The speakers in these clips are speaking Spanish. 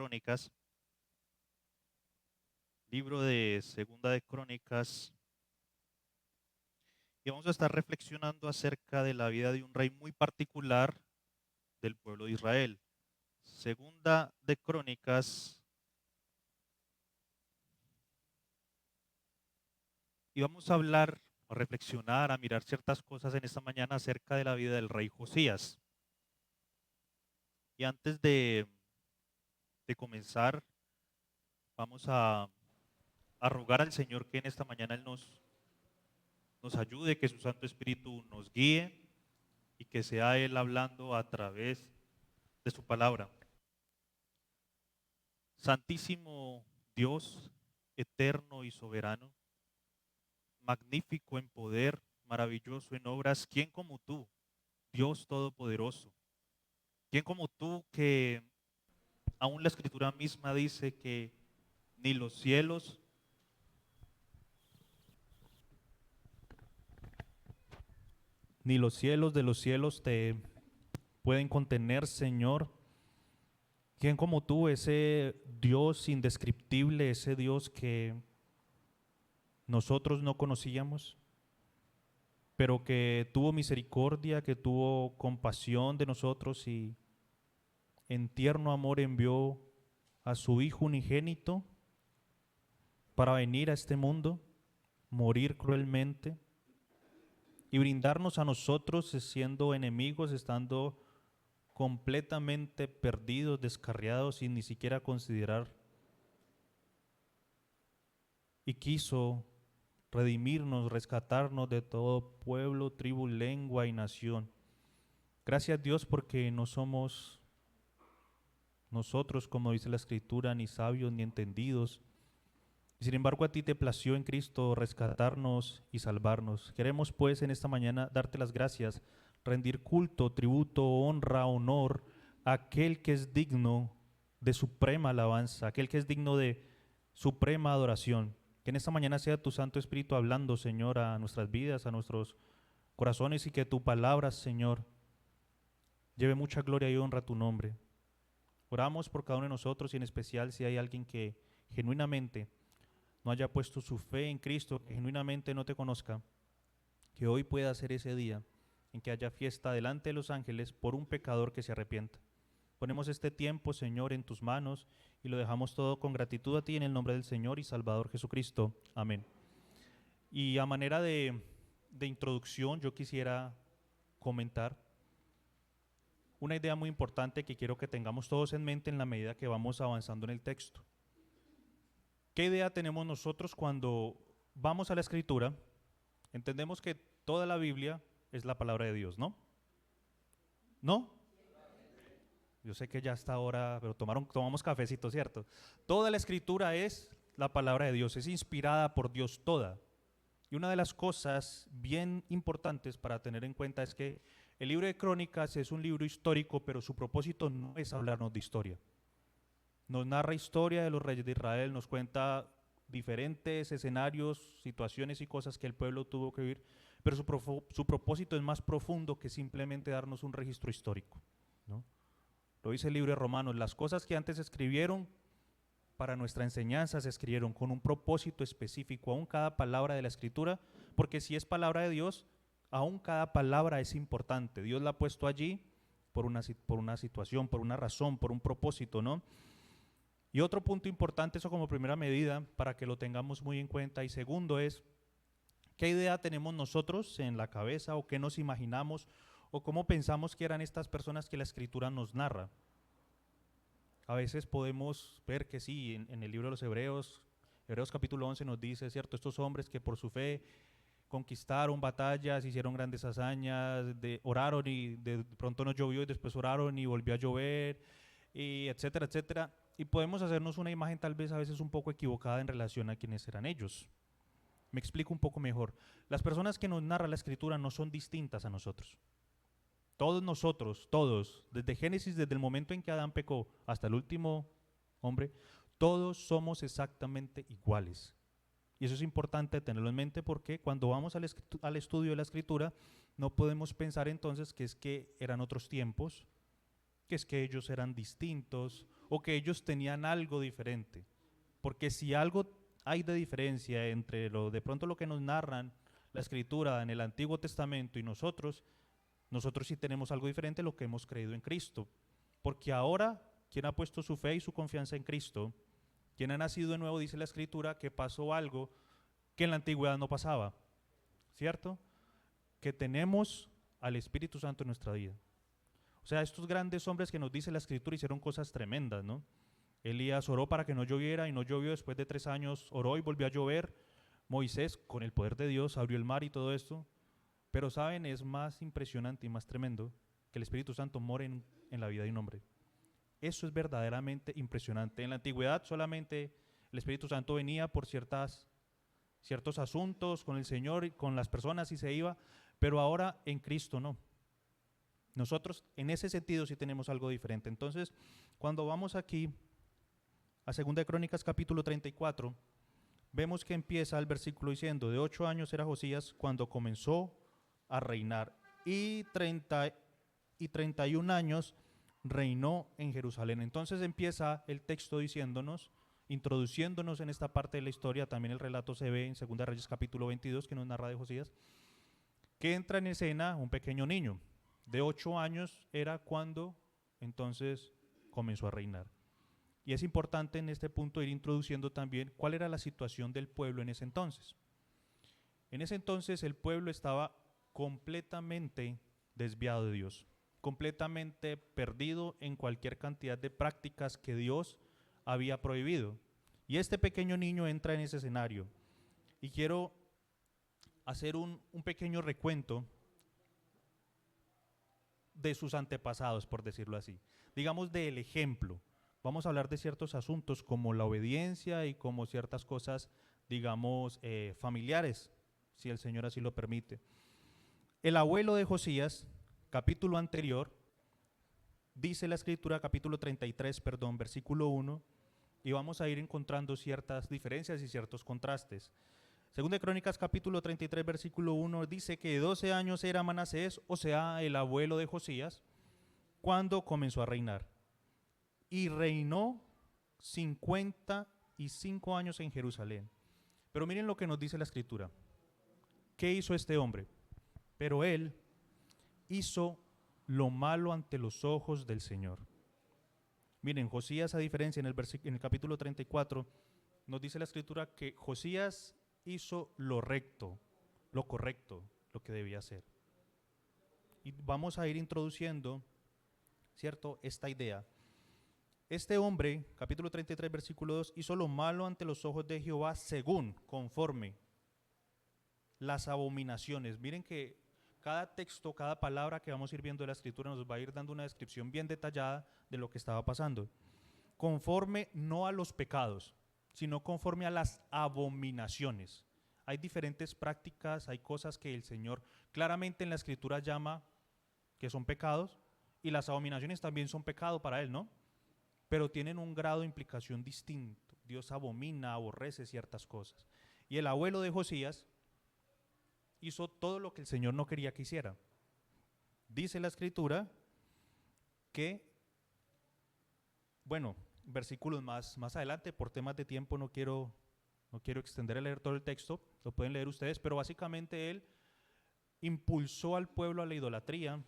Crónicas, libro de Segunda de Crónicas, y vamos a estar reflexionando acerca de la vida de un rey muy particular del pueblo de Israel. Segunda de Crónicas, y vamos a hablar, a reflexionar, a mirar ciertas cosas en esta mañana acerca de la vida del rey Josías. Y antes de comenzar, vamos a rogar al Señor que en esta mañana Él nos ayude, que su Santo Espíritu nos guíe y que sea Él hablando a través de su palabra. Santísimo Dios, eterno y soberano, magnífico en poder, maravilloso en obras, ¿quién como tú, Dios Todopoderoso? ¿Quién como tú que aún la Escritura misma dice que ni los cielos de los cielos te pueden contener, Señor? ¿Quién como tú, ese Dios indescriptible, ese Dios que nosotros no conocíamos, pero que tuvo misericordia, que tuvo compasión de nosotros y en tierno amor envió a su Hijo unigénito para venir a este mundo, morir cruelmente y brindarnos a nosotros, siendo enemigos, estando completamente perdidos, descarriados, sin ni siquiera considerar, y quiso redimirnos, rescatarnos de todo pueblo, tribu, lengua y nación. Gracias Dios porque no somos nosotros, como dice la Escritura, ni sabios ni entendidos. Y sin embargo a ti te plació en Cristo rescatarnos y salvarnos. Queremos pues en esta mañana darte las gracias, rendir culto, tributo, honra, honor a aquel que es digno de suprema alabanza, aquel que es digno de suprema adoración. Que en esta mañana sea tu Santo Espíritu hablando, Señor, a nuestras vidas, a nuestros corazones, y que tu palabra, Señor, lleve mucha gloria y honra a tu nombre. Oramos por cada uno de nosotros y en especial si hay alguien que genuinamente no haya puesto su fe en Cristo, que genuinamente no te conozca, que hoy pueda ser ese día en que haya fiesta delante de los ángeles por un pecador que se arrepienta. Ponemos este tiempo, Señor, en tus manos y lo dejamos todo con gratitud a ti en el nombre del Señor y Salvador Jesucristo. Amén. Y a manera de introducción, yo quisiera comentar una idea muy importante que quiero que tengamos todos en mente en la medida que vamos avanzando en el texto. ¿Qué idea tenemos nosotros cuando vamos a la Escritura? Entendemos que toda la Biblia es la palabra de Dios, ¿no? ¿No? Yo sé que ya está ahora, pero tomamos cafecito, ¿cierto? Toda la Escritura es la palabra de Dios, es inspirada por Dios toda. Y una de las cosas bien importantes para tener en cuenta es que el libro de Crónicas es un libro histórico, pero su propósito no es hablarnos de historia. Nos narra historia de los reyes de Israel, nos cuenta diferentes escenarios, situaciones y cosas que el pueblo tuvo que vivir, pero su propósito es más profundo que simplemente darnos un registro histórico, ¿no? Lo dice el libro de Romanos, las cosas que antes se escribieron para nuestra enseñanza se escribieron con un propósito específico, aún cada palabra de la Escritura, porque si es palabra de Dios, aún cada palabra es importante. Dios la ha puesto allí por una situación, por una razón, por un propósito, ¿no? Y otro punto importante, eso como primera medida, para que lo tengamos muy en cuenta. Y segundo es, ¿qué idea tenemos nosotros en la cabeza o qué nos imaginamos o cómo pensamos que eran estas personas que la Escritura nos narra? A veces podemos ver que sí, en el libro de los Hebreos, Hebreos capítulo 11 nos dice, ¿cierto? Estos hombres que por su fe conquistaron batallas, hicieron grandes hazañas, oraron y de pronto no llovió y después oraron y volvió a llover, y etcétera, etcétera. Y podemos hacernos una imagen tal vez a veces un poco equivocada en relación a quiénes eran ellos. Me explico un poco mejor. Las personas que nos narra la Escritura no son distintas a nosotros. Todos nosotros, todos, desde Génesis, desde el momento en que Adán pecó hasta el último hombre, todos somos exactamente iguales. Y eso es importante tenerlo en mente porque cuando vamos al estudio de la Escritura, no podemos pensar entonces que es que eran otros tiempos, que es que ellos eran distintos o que ellos tenían algo diferente. Porque si algo hay de diferencia entre de pronto lo que nos narran la Escritura en el Antiguo Testamento y nosotros sí tenemos algo diferente, lo que hemos creído en Cristo. Porque ahora, quien ha puesto su fe y su confianza en Cristo, quien ha nacido de nuevo, dice la Escritura, que pasó algo que en la antigüedad no pasaba, ¿cierto? Que tenemos al Espíritu Santo en nuestra vida. O sea, estos grandes hombres que nos dice la Escritura hicieron cosas tremendas, ¿no? Elías oró para que no lloviera y no llovió, después de 3 años oró y volvió a llover. Moisés, con el poder de Dios, abrió el mar y todo esto. Pero saben, es más impresionante y más tremendo que el Espíritu Santo more en la vida de un hombre. Eso es verdaderamente impresionante. En la antigüedad solamente el Espíritu Santo venía por ciertos asuntos con el Señor y con las personas y se iba, pero ahora en Cristo no. Nosotros en ese sentido sí tenemos algo diferente. Entonces, cuando vamos aquí a 2 de Crónicas capítulo 34, vemos que empieza el versículo diciendo, de 8 años era Josías cuando comenzó a reinar y 31 años reinó en Jerusalén. Entonces empieza el texto diciéndonos, introduciéndonos en esta parte de la historia, también el relato se ve en 2 de Reyes capítulo 22 que nos narra de Josías, que entra en escena un pequeño niño, de 8 años era cuando entonces comenzó a reinar. Y es importante en este punto ir introduciendo también cuál era la situación del pueblo en ese entonces. En ese entonces el pueblo estaba completamente desviado de Dios, completamente perdido en cualquier cantidad de prácticas que Dios había prohibido. Y este pequeño niño entra en ese escenario. Y quiero hacer un pequeño recuento de sus antepasados, por decirlo así. Digamos del ejemplo. Vamos a hablar de ciertos asuntos como la obediencia y como ciertas cosas, digamos, familiares, si el Señor así lo permite. El abuelo de Josías, capítulo anterior, dice la Escritura, capítulo 33, versículo 1, y vamos a ir encontrando ciertas diferencias y ciertos contrastes. Segunda de Crónicas, capítulo 33, versículo 1, dice que 12 años era Manasés, o sea, el abuelo de Josías, cuando comenzó a reinar. Y reinó 55 años en Jerusalén. Pero miren lo que nos dice la Escritura. ¿Qué hizo este hombre? Pero él hizo lo malo ante los ojos del Señor. Miren, Josías, a diferencia en el capítulo 34, nos dice la Escritura que Josías hizo lo recto, lo correcto, lo que debía hacer. Y vamos a ir introduciendo, ¿cierto?, esta idea. Este hombre, capítulo 33, versículo 2, hizo lo malo ante los ojos de Jehová según, conforme, las abominaciones. Miren que cada texto, cada palabra que vamos a ir viendo de la Escritura nos va a ir dando una descripción bien detallada de lo que estaba pasando. Conforme no a los pecados, sino conforme a las abominaciones. Hay diferentes prácticas, hay cosas que el Señor claramente en la Escritura llama que son pecados, y las abominaciones también son pecado para Él, ¿no? Pero tienen un grado de implicación distinto. Dios abomina, aborrece ciertas cosas. Y el abuelo de Josías hizo todo lo que el Señor no quería que hiciera. Dice la Escritura que, bueno, versículos más adelante, por temas de tiempo no quiero extender a leer todo el texto, lo pueden leer ustedes, pero básicamente él impulsó al pueblo a la idolatría,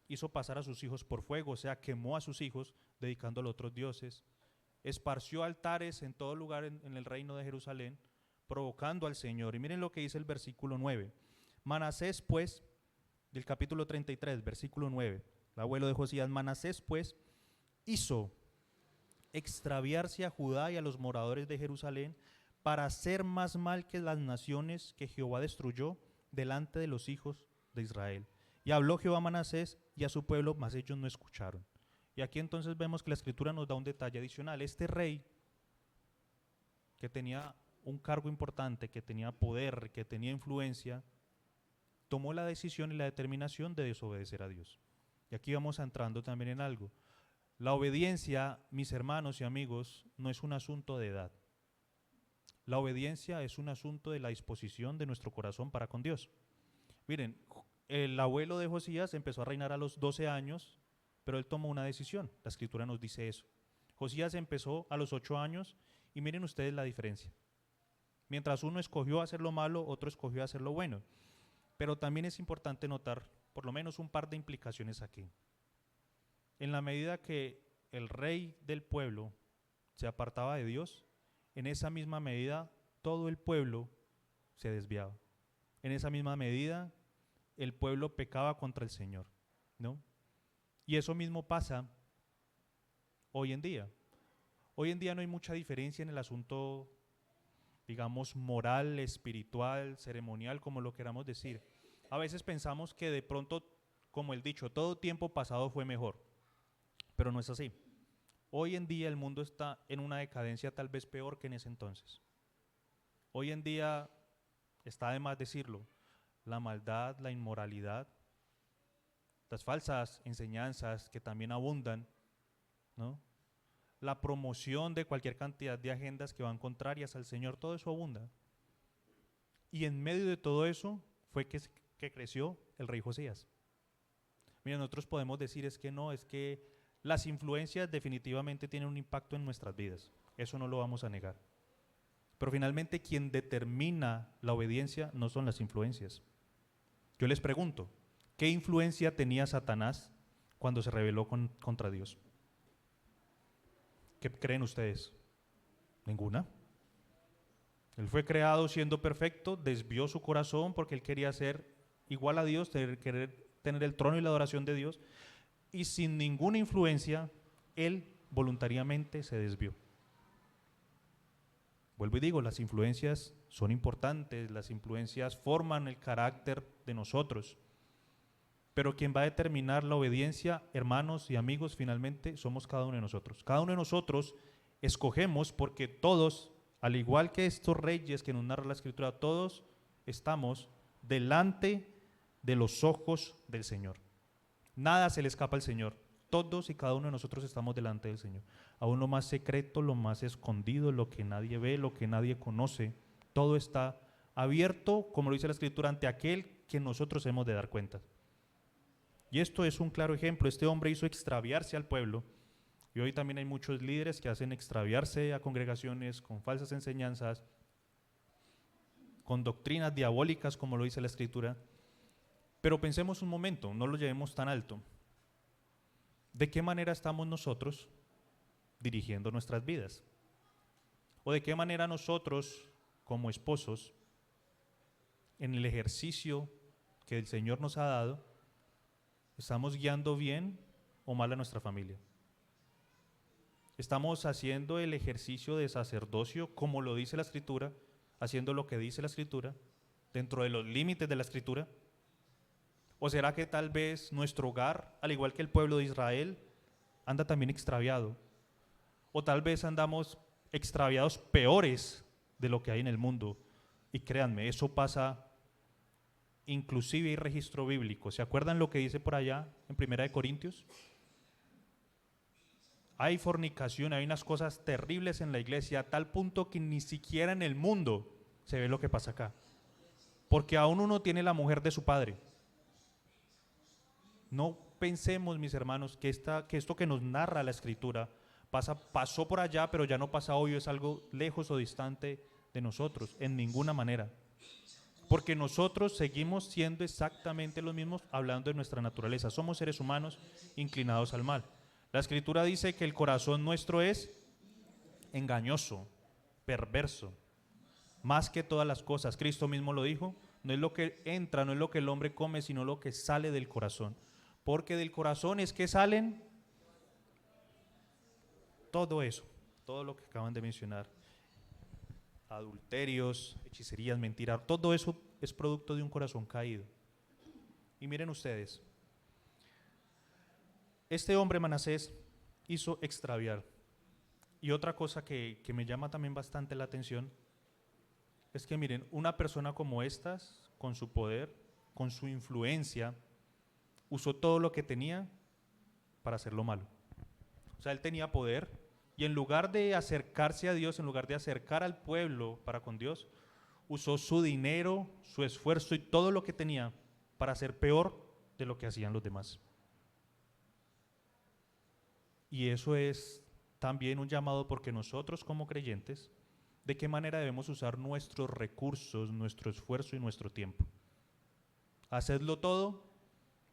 hizo pasar a sus hijos por fuego, o sea, quemó a sus hijos dedicándolo a otros dioses, esparció altares en todo lugar en el reino de Jerusalén, provocando al Señor. Y miren lo que dice el versículo 9. Manasés, pues, del capítulo 33, versículo 9, el abuelo de Josías, Manasés, pues, hizo extraviarse a Judá y a los moradores de Jerusalén para hacer más mal que las naciones que Jehová destruyó delante de los hijos de Israel. Y habló Jehová a Manasés y a su pueblo, mas ellos no escucharon. Y aquí entonces vemos que la Escritura nos da un detalle adicional. Este rey, que tenía un cargo importante, que tenía poder, que tenía influencia, tomó la decisión y la determinación de desobedecer a Dios. Y aquí vamos entrando también en algo. La obediencia, mis hermanos y amigos, no es un asunto de edad. La obediencia es un asunto de la disposición de nuestro corazón para con Dios. Miren, el abuelo de Josías empezó a reinar a los 12 años, pero él tomó una decisión. La Escritura nos dice eso. Josías empezó a los 8 años y miren ustedes la diferencia. Mientras uno escogió hacer lo malo, otro escogió hacer lo bueno. Pero también es importante notar por lo menos un par de implicaciones aquí. En la medida que el rey del pueblo se apartaba de Dios, en esa misma medida todo el pueblo se desviaba. En esa misma medida el pueblo pecaba contra el Señor, ¿no? Y eso mismo pasa hoy en día. Hoy en día no hay mucha diferencia en el asunto, digamos, moral, espiritual, ceremonial, como lo queramos decir. A veces pensamos que de pronto, como el dicho, todo tiempo pasado fue mejor, pero no es así. Hoy en día el mundo está en una decadencia tal vez peor que en ese entonces. Hoy en día, está de más decirlo, la maldad, la inmoralidad, las falsas enseñanzas que también abundan, ¿no? La promoción de cualquier cantidad de agendas que van contrarias al Señor, todo eso abunda. Y en medio de todo eso fue que creció el rey Josías. Mira, nosotros podemos decir es que las influencias definitivamente tienen un impacto en nuestras vidas. Eso no lo vamos a negar. Pero finalmente quien determina la obediencia no son las influencias. Yo les pregunto, ¿qué influencia tenía Satanás cuando se rebeló contra Dios? ¿Qué creen ustedes? Ninguna. Él fue creado siendo perfecto, desvió su corazón porque él quería ser igual a Dios, querer tener el trono y la adoración de Dios, y sin ninguna influencia, él voluntariamente se desvió. Vuelvo y digo, las influencias son importantes, las influencias forman el carácter de nosotros, pero quien va a determinar la obediencia, hermanos y amigos, finalmente somos cada uno de nosotros. Cada uno de nosotros escogemos porque todos, al igual que estos reyes que nos narra la Escritura, todos estamos delante de los ojos del Señor. Nada se le escapa al Señor. Todos y cada uno de nosotros estamos delante del Señor. Aún lo más secreto, lo más escondido, lo que nadie ve, lo que nadie conoce, todo está abierto, como lo dice la Escritura, ante aquel que nosotros hemos de dar cuenta. Y esto es un claro ejemplo. Este hombre hizo extraviarse al pueblo, y hoy también hay muchos líderes que hacen extraviarse a congregaciones con falsas enseñanzas, con doctrinas diabólicas, como lo dice la Escritura. Pero pensemos un momento, no lo llevemos tan alto. ¿De qué manera estamos nosotros dirigiendo nuestras vidas? ¿O de qué manera nosotros, como esposos, en el ejercicio que el Señor nos ha dado, estamos guiando bien o mal a nuestra familia? ¿Estamos haciendo el ejercicio de sacerdocio como lo dice la Escritura, haciendo lo que dice la Escritura, dentro de los límites de la Escritura? ¿O será que tal vez nuestro hogar, al igual que el pueblo de Israel, anda también extraviado? ¿O tal vez andamos extraviados peores de lo que hay en el mundo? Y créanme, eso pasa inclusive hay registro bíblico. ¿Se acuerdan lo que dice por allá en 1 Corintios? Hay fornicación, hay unas cosas terribles en la iglesia, a tal punto que ni siquiera en el mundo se ve lo que pasa acá. Porque aún uno tiene la mujer de su padre. No pensemos, mis hermanos, que esto que nos narra la Escritura pasó por allá, pero ya no pasa hoy, es algo lejos o distante de nosotros, en ninguna manera. Porque nosotros seguimos siendo exactamente los mismos, hablando de nuestra naturaleza. Somos seres humanos inclinados al mal. La Escritura dice que el corazón nuestro es engañoso, perverso, más que todas las cosas. Cristo mismo lo dijo, no es lo que entra, no es lo que el hombre come, sino lo que sale del corazón. Porque del corazón es que salen todo eso, todo lo que acaban de mencionar. Adulterios, hechicerías, mentiras, todo eso es producto de un corazón caído. Y miren ustedes, este hombre Manasés hizo extraviar. Y otra cosa que me llama también bastante la atención es que miren, una persona como estas, con su poder, con su influencia, usó todo lo que tenía para hacer lo malo. O sea, él tenía poder y en lugar de acercarse a Dios, en lugar de acercar al pueblo para con Dios, usó su dinero, su esfuerzo y todo lo que tenía para hacer peor de lo que hacían los demás. Y eso es también un llamado porque nosotros como creyentes, ¿de qué manera debemos usar nuestros recursos, nuestro esfuerzo y nuestro tiempo? Hacedlo todo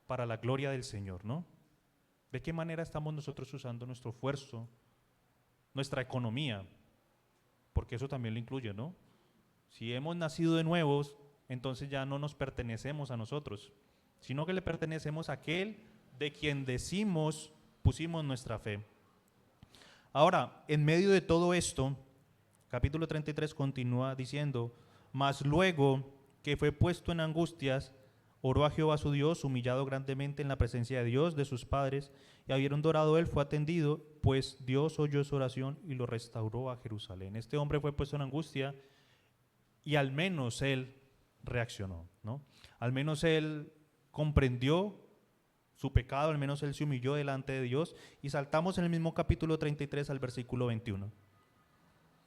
para la gloria del Señor, ¿no? ¿De qué manera estamos nosotros usando nuestro esfuerzo, nuestra economía? Porque eso también lo incluye, ¿no? Si hemos nacido de nuevos, entonces ya no nos pertenecemos a nosotros, sino que le pertenecemos a aquel de quien decimos, pusimos nuestra fe. Ahora, en medio de todo esto, capítulo 33 continúa diciendo, mas luego que fue puesto en angustias, oró a Jehová su Dios, humillado grandemente en la presencia de Dios, de sus padres, y habiendo orado él, fue atendido, pues Dios oyó su oración y lo restauró a Jerusalén. Este hombre fue puesto en angustia y al menos él reaccionó, ¿no? Al menos él comprendió su pecado, al menos él se humilló delante de Dios. Y saltamos en el mismo capítulo 33 al versículo 21.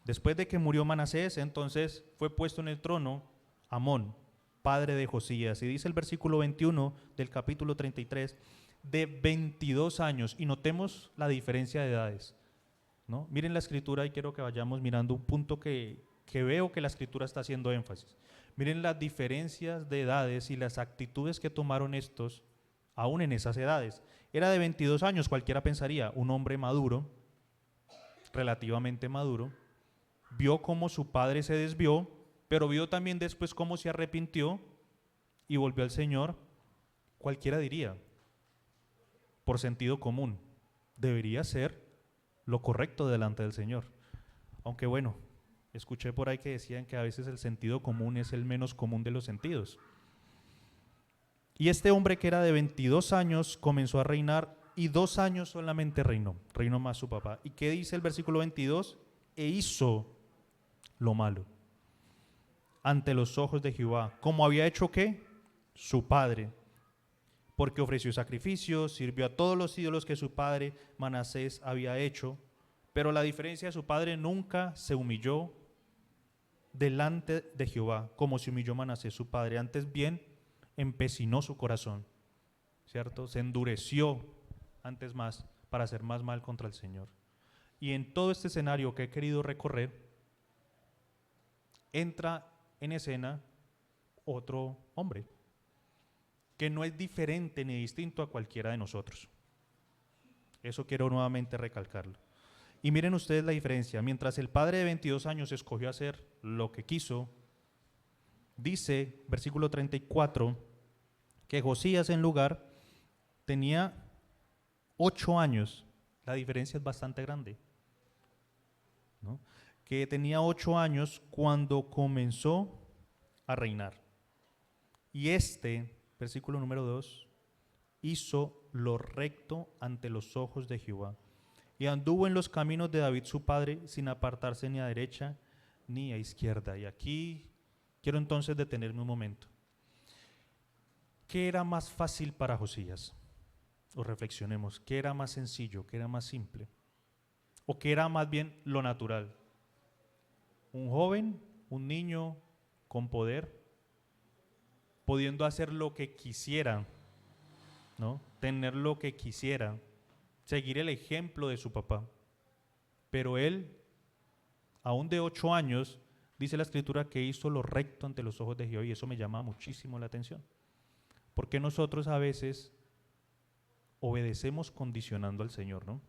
Después de que murió Manasés, entonces fue puesto en el trono Amón, padre de Josías. Y dice el versículo 21 del capítulo 33, de 22 años. Y notemos la diferencia de edades, ¿no? Miren la escritura y quiero que vayamos mirando un punto que veo que la escritura está haciendo énfasis. Miren las diferencias de edades y las actitudes que tomaron estos, aún en esas edades. Era de 22 años, cualquiera pensaría, un hombre maduro, relativamente maduro, vio cómo su padre se desvió, pero vio también después cómo se arrepintió y volvió al Señor. Cualquiera diría, por sentido común, debería ser lo correcto delante del Señor. Aunque bueno, escuché por ahí que decían que a veces el sentido común es el menos común de los sentidos. Y este hombre que era de 22 años comenzó a reinar y 2 años solamente reinó más su papá. ¿Y qué dice el versículo 22? E hizo lo malo ante los ojos de Jehová, como había hecho ¿qué? Su padre, porque ofreció sacrificios, sirvió a todos los ídolos que su padre Manasés había hecho, pero la diferencia de su padre, nunca se humilló delante de Jehová, como se humilló Manasés su padre, antes bien empecinó su corazón, ¿cierto? Se endureció antes más para hacer más mal contra el Señor. Y en todo este escenario que he querido recorrer, entra en escena otro hombre, que no es diferente ni distinto a cualquiera de nosotros. Eso quiero nuevamente recalcarlo. Y miren ustedes la diferencia. Mientras el padre de 22 años escogió hacer lo que quiso, dice, versículo 34, que Josías en lugar tenía 8 años. La diferencia es bastante grande, ¿no? Que tenía 8 años cuando comenzó a reinar. Y versículo número 2, hizo lo recto ante los ojos de Jehová, y anduvo en los caminos de David su padre, sin apartarse ni a derecha ni a izquierda. Y aquí quiero entonces detenerme un momento. ¿Qué era más fácil para Josías? O reflexionemos, ¿qué era más sencillo, qué era más simple? ¿O qué era más bien lo natural? Un joven, un niño con poder, pudiendo hacer lo que quisiera, ¿no? Tener lo que quisiera, seguir el ejemplo de su papá. Pero él, aún de 8 años, dice la escritura que hizo lo recto ante los ojos de Jehová, y eso me llama muchísimo la atención. Porque nosotros a veces obedecemos condicionando al Señor, ¿no?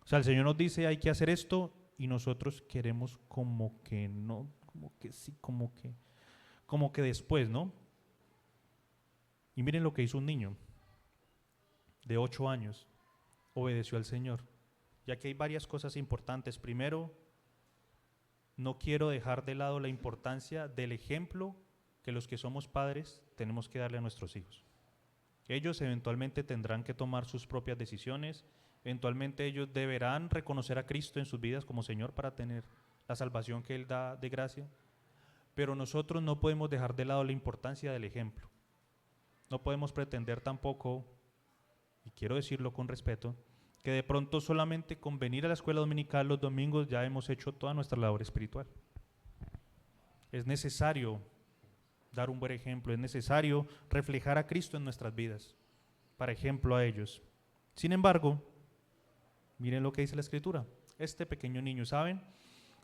O sea, el Señor nos dice hay que hacer esto y nosotros queremos como que no, como que sí, como que después, ¿no? Y miren lo que hizo un niño de 8 años, obedeció al Señor. Y aquí hay varias cosas importantes. Primero, no quiero dejar de lado la importancia del ejemplo que los que somos padres tenemos que darle a nuestros hijos. Ellos eventualmente tendrán que tomar sus propias decisiones, eventualmente ellos deberán reconocer a Cristo en sus vidas como Señor para tener la salvación que Él da de gracia, pero nosotros no podemos dejar de lado la importancia del ejemplo. No podemos pretender tampoco, y quiero decirlo con respeto, que de pronto solamente con venir a la escuela dominical los domingos ya hemos hecho toda nuestra labor espiritual. Es necesario dar un buen ejemplo, es necesario reflejar a Cristo en nuestras vidas, para ejemplo a ellos. Sin embargo, miren lo que dice la Escritura, este pequeño niño, ¿saben?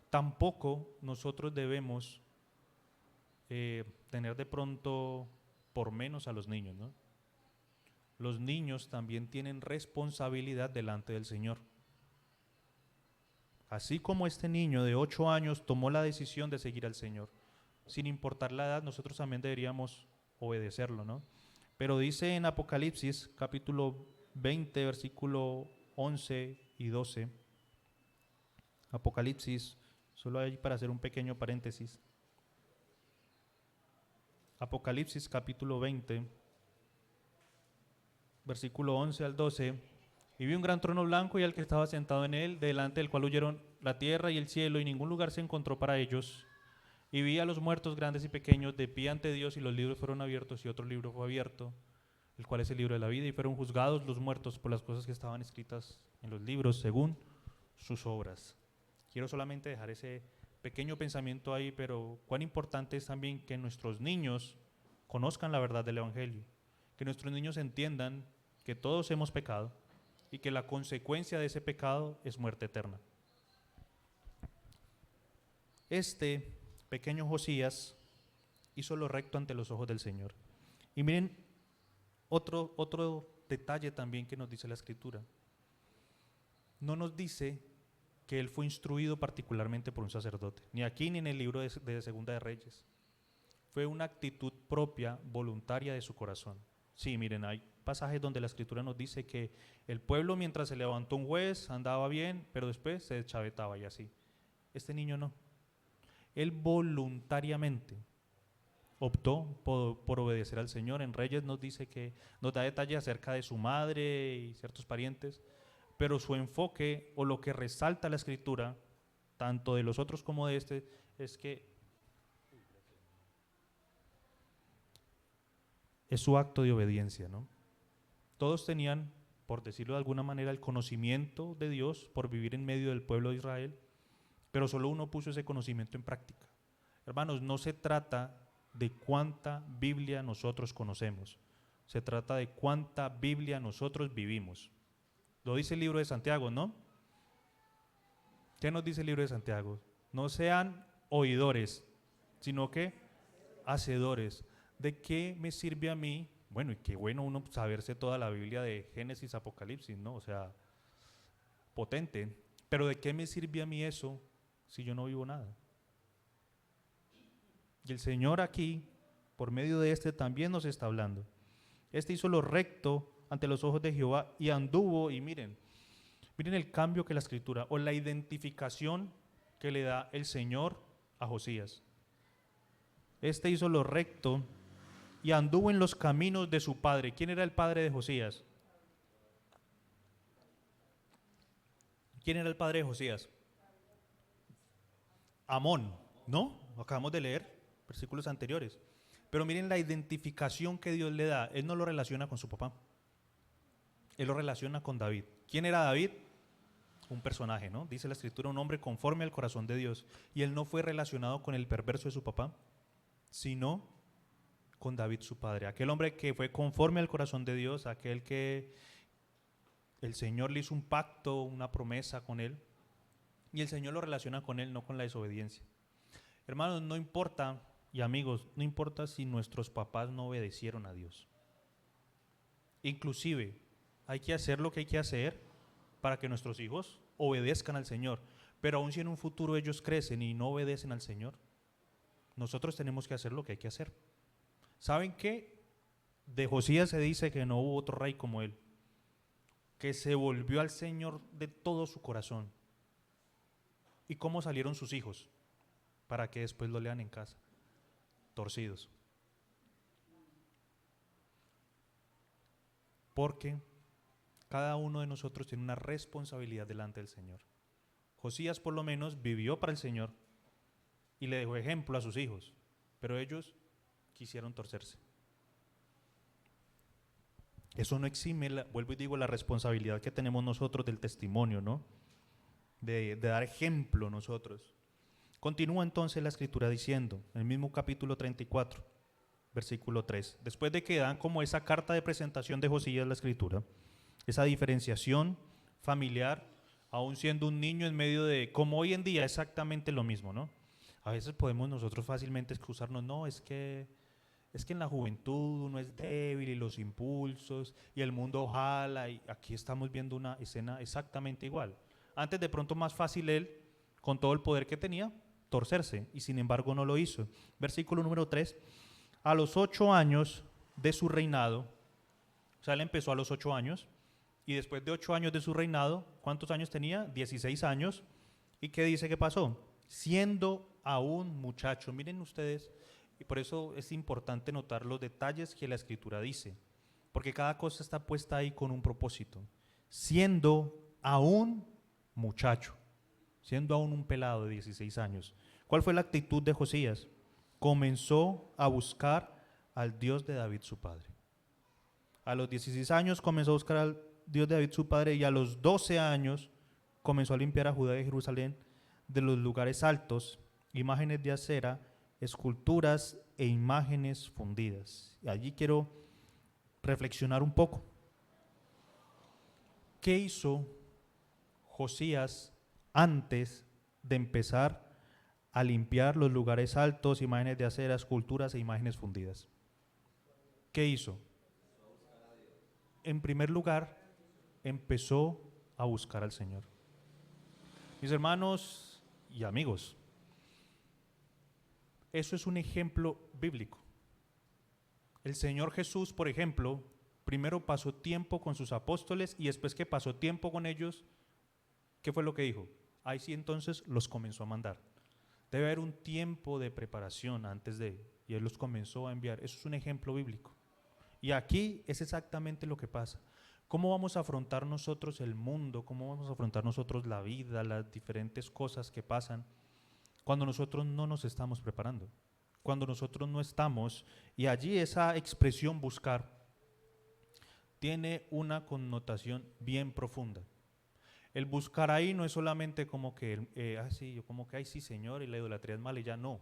Tampoco nosotros debemos tener de pronto por menos a los niños, ¿no? Los niños también tienen responsabilidad delante del Señor. Así como este niño de 8 años tomó la decisión de seguir al Señor, sin importar la edad, nosotros también deberíamos obedecerlo, ¿no? Pero dice en Apocalipsis, capítulo 20, versículo 11 y 12, Apocalipsis, solo ahí para hacer un pequeño paréntesis. Apocalipsis, capítulo 20, versículo 11 al 12, y vi un gran trono blanco y al que estaba sentado en él, delante del cual huyeron la tierra y el cielo, y ningún lugar se encontró para ellos. Y vi a los muertos grandes y pequeños de pie ante Dios, y los libros fueron abiertos, y otro libro fue abierto, el cual es el libro de la vida, y fueron juzgados los muertos por las cosas que estaban escritas en los libros, según sus obras. Quiero solamente dejar ese pequeño pensamiento ahí, pero cuán importante es también que nuestros niños conozcan la verdad del Evangelio, que nuestros niños entiendan que todos hemos pecado y que la consecuencia de ese pecado es muerte eterna. Este pequeño Josías hizo lo recto ante los ojos del Señor. Y miren otro detalle también que nos dice la Escritura. No nos dice que él fue instruido particularmente por un sacerdote, ni aquí ni en el libro de Segunda de Reyes. Fue una actitud propia, voluntaria de su corazón. Sí, miren, hay pasajes donde la Escritura nos dice que el pueblo, mientras se levantó un juez, andaba bien, pero después se deschavetaba y así. Este niño no. Él voluntariamente optó por obedecer al Señor. En Reyes nos dice que nos da detalles acerca de su madre y ciertos parientes, pero su enfoque o lo que resalta la Escritura, tanto de los otros como de este, es que es su acto de obediencia, ¿no? Todos tenían, por decirlo de alguna manera, el conocimiento de Dios por vivir en medio del pueblo de Israel, pero solo uno puso ese conocimiento en práctica. Hermanos, no se trata de cuánta Biblia nosotros conocemos, se trata de cuánta Biblia nosotros vivimos. Lo dice el libro de Santiago, ¿no? ¿Qué nos dice el libro de Santiago? No sean oidores, sino que hacedores. ¿De qué me sirve a mí? Bueno, y qué bueno uno saberse toda la Biblia de Génesis, Apocalipsis, ¿no? O sea, potente. Pero ¿de qué me sirve a mí eso si yo no vivo nada? Y el Señor aquí, por medio de este, también nos está hablando. Este hizo lo recto ante los ojos de Jehová y anduvo, y miren el cambio que la Escritura, o la identificación que le da el Señor a Josías. Este hizo lo recto y anduvo en los caminos de su padre. ¿Quién era el padre de Josías? ¿Quién era el padre de Josías? Amón, ¿no? Lo acabamos de leer, versículos anteriores. Pero miren la identificación que Dios le da. Él no lo relaciona con su papá. Él lo relaciona con David. ¿Quién era David? Un personaje, ¿no? Dice la Escritura, un hombre conforme al corazón de Dios. Y él no fue relacionado con el perverso de su papá, sino con David su padre. Aquel hombre que fue conforme al corazón de Dios, aquel que el Señor le hizo un pacto, una promesa con él. Y el Señor lo relaciona con él, no con la desobediencia. Hermanos, no importa, y amigos, no importa si nuestros papás no obedecieron a Dios. Inclusive, hay que hacer lo que hay que hacer para que nuestros hijos obedezcan al Señor. Pero aun si en un futuro ellos crecen y no obedecen al Señor, nosotros tenemos que hacer lo que hay que hacer. ¿Saben qué? De Josías se dice que no hubo otro rey como él, que se volvió al Señor de todo su corazón. ¿Y cómo salieron sus hijos? Para que después lo lean en casa. Torcidos. Porque cada uno de nosotros tiene una responsabilidad delante del Señor. Josías por lo menos vivió para el Señor y le dejó ejemplo a sus hijos, pero ellos quisieron torcerse. Eso no exime, vuelvo y digo, la responsabilidad que tenemos nosotros del testimonio, ¿no? De dar ejemplo nosotros. Continúa entonces la Escritura diciendo, en el mismo capítulo 34, versículo 3, después de que dan como esa carta de presentación de Josías la Escritura, esa diferenciación familiar, aún siendo un niño en medio de, como hoy en día, exactamente lo mismo, ¿no? A veces podemos nosotros fácilmente excusarnos, no, es que en la juventud uno es débil y los impulsos y el mundo jala, y aquí estamos viendo una escena exactamente igual. Antes de pronto más fácil él, con todo el poder que tenía, torcerse, y sin embargo no lo hizo. Versículo número 3, a los 8 años de su reinado, o sea, él empezó a los 8 años, y después de 8 años de su reinado, ¿cuántos años tenía? 16 años. ¿Y qué dice que pasó? Siendo aún muchacho. Miren ustedes, y por eso es importante notar los detalles que la Escritura dice, porque cada cosa está puesta ahí con un propósito. Siendo aún muchacho, siendo aún un pelado de 16 años. ¿Cuál fue la actitud de Josías? Comenzó a buscar al Dios de David su padre. A los 16 años comenzó a buscar al Dios de David su padre, y a los 12 años comenzó a limpiar a Judá y Jerusalén de los lugares altos, imágenes de acera, esculturas e imágenes fundidas. Y allí quiero reflexionar un poco. ¿Qué hizo Josías antes de empezar a limpiar los lugares altos, imágenes de acera, esculturas e imágenes fundidas? ¿Qué hizo? En primer lugar, empezó a buscar al Señor. Mis hermanos y amigos, eso es un ejemplo bíblico. El Señor Jesús, por ejemplo, primero pasó tiempo con sus apóstoles, y después que pasó tiempo con ellos, ¿qué fue lo que dijo? Ahí sí entonces los comenzó a mandar. Debe haber un tiempo de preparación antes de, y Él los comenzó a enviar. Eso es un ejemplo bíblico. Y aquí es exactamente lo que pasa. ¿Cómo vamos a afrontar nosotros el mundo? ¿Cómo vamos a afrontar nosotros la vida, las diferentes cosas que pasan, cuando nosotros no nos estamos preparando? Cuando nosotros no estamos, y allí esa expresión buscar tiene una connotación bien profunda. El buscar ahí no es solamente como que, sí, yo como que, ay sí Señor, y la idolatría es mala, y ya no.